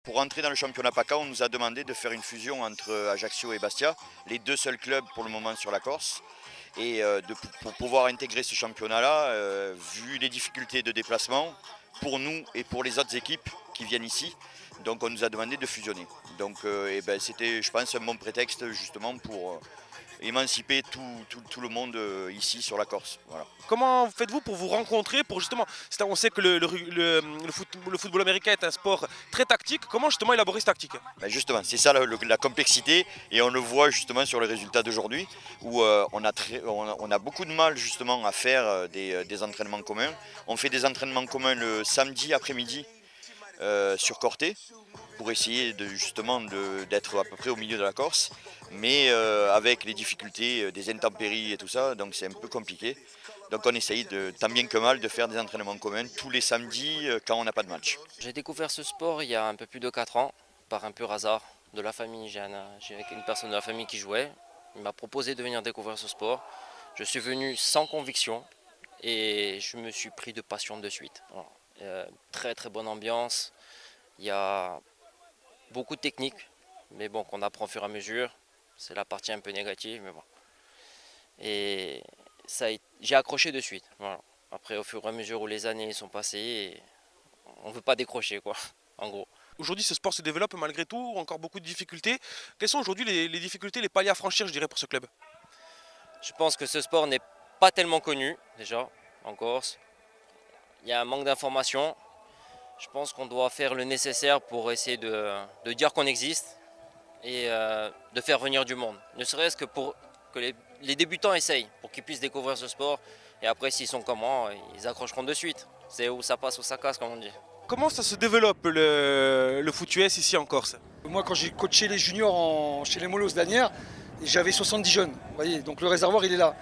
pour entrer dans le championnat PACA, on nous a demandé de faire une fusion entre Ajaccio et Bastia, les deux seuls clubs pour le moment sur la Corse. Et pour pouvoir intégrer ce championnat-là, vu les difficultés de déplacement, pour nous et pour les autres équipes qui viennent ici, donc on nous a demandé de fusionner. Donc c'était, je pense, un bon prétexte justement pour émanciper tout le monde ici sur la Corse. Voilà. Comment faites-vous pour vous rencontrer pour justement, on sait que le football américain est un sport très tactique. Comment justement élaborer cette tactique? Justement, c'est ça la complexité et on le voit justement sur les résultats d'aujourd'hui où on a beaucoup de mal justement à faire des entraînements communs. On fait des entraînements communs le samedi après-midi sur Corté pour essayer d'être à peu près au milieu de la Corse, mais avec les difficultés des intempéries et tout ça, donc c'est un peu compliqué. Donc on essaye tant bien que mal de faire des entraînements communs tous les samedis quand on n'a pas de match. J'ai découvert ce sport il y a un peu plus de 4 ans, par un pur hasard de la famille. J'ai une personne de la famille qui jouait, il m'a proposé de venir découvrir ce sport. Je suis venu sans conviction et je me suis pris de passion de suite. Voilà. Très très bonne ambiance, il y a beaucoup de techniques, mais bon, qu'on apprend au fur et à mesure. C'est la partie un peu négative, mais bon. Et j'ai accroché de suite. Voilà. Après, au fur et à mesure où les années sont passées, on ne veut pas décrocher, quoi, en gros. Aujourd'hui, ce sport se développe malgré tout, encore beaucoup de difficultés. Quelles sont aujourd'hui les difficultés, les paliers à franchir, je dirais, pour ce club? Je pense que ce sport n'est pas tellement connu, déjà, en Corse. Il y a un manque d'informations. Je pense qu'on doit faire le nécessaire pour essayer de dire qu'on existe et de faire venir du monde. Ne serait-ce que pour que les débutants essayent, pour qu'ils puissent découvrir ce sport. Et après, s'ils sont comme moi, ils accrocheront de suite. C'est où ça passe ou ça casse, comme on dit. Comment ça se développe le foot US ici en Corse? Moi, quand j'ai coaché les juniors chez les Molos d'Anières, j'avais 70 jeunes. Vous voyez, donc le réservoir, il est là.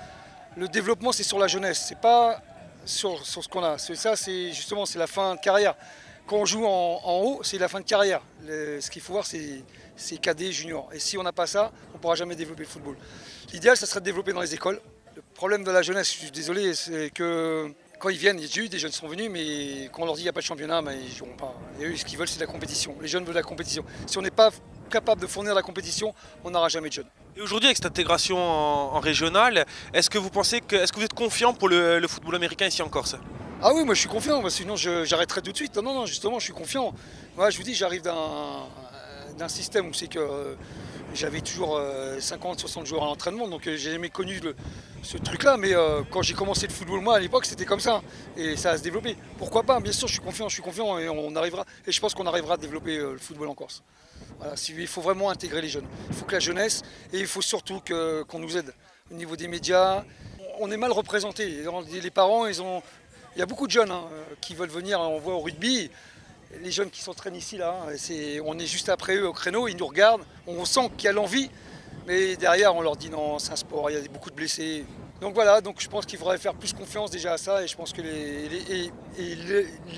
Le développement, c'est sur la jeunesse, c'est pas sur ce qu'on a. Ça, c'est justement, c'est la fin de carrière. Quand on joue en haut, c'est la fin de carrière. Ce qu'il faut voir, c'est cadet, junior. Et si on n'a pas ça, on ne pourra jamais développer le football. L'idéal, ça serait de développer dans les écoles. Le problème de la jeunesse, je suis désolé, c'est que quand ils viennent, j'ai eu des jeunes qui sont venus, mais quand on leur dit qu'il n'y a pas de championnat, ils ne joueront pas. Et eux, ce qu'ils veulent, c'est de la compétition. Les jeunes veulent de la compétition. Si on n'est pas capable de fournir la compétition, on n'aura jamais de jeunes. Et aujourd'hui, avec cette intégration en régional, est-ce que vous êtes confiant pour le football américain ici en Corse? Ah oui, moi je suis confiant, sinon j'arrêterais tout de suite. Non, justement, je suis confiant. Moi, je vous dis, j'arrive d'un système où c'est que j'avais toujours 50, 60 joueurs à l'entraînement, donc j'ai jamais connu ce truc-là. Mais quand j'ai commencé le football, moi, à l'époque, c'était comme ça. Et ça a se développé. Pourquoi pas? Bien sûr, je suis confiant et on arrivera. Et je pense qu'on arrivera à développer le football en Corse. Voilà, il faut vraiment intégrer les jeunes. Il faut que la jeunesse, et il faut surtout qu'on nous aide. Au niveau des médias, on est mal représentés. Les parents, il y a beaucoup de jeunes qui veulent venir, on voit au rugby, les jeunes qui s'entraînent ici, là, on est juste après eux au créneau, ils nous regardent, on sent qu'il y a l'envie, mais derrière on leur dit non, c'est un sport, il y a beaucoup de blessés. Donc voilà, donc je pense qu'il faudrait faire plus confiance déjà à ça et je pense que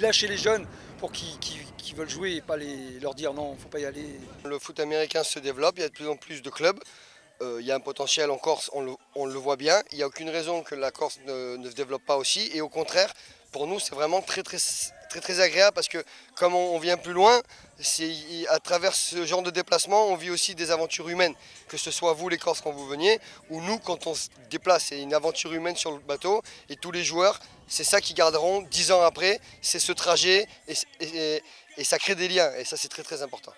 lâcher les jeunes pour qu'ils veulent jouer et pas leur dire non, il ne faut pas y aller. Le foot américain se développe, il y a de plus en plus de clubs. Il y a un potentiel en Corse, on le voit bien. Il n'y a aucune raison que la Corse ne se développe pas aussi. Et au contraire, pour nous, c'est vraiment très agréable parce que comme on vient plus loin, à travers ce genre de déplacement, on vit aussi des aventures humaines. Que ce soit vous les Corses quand vous veniez, ou nous quand on se déplace. C'est une aventure humaine sur le bateau. Et tous les joueurs, c'est ça qu'ils garderont 10 ans après. C'est ce trajet et ça crée des liens. Et ça, c'est très important.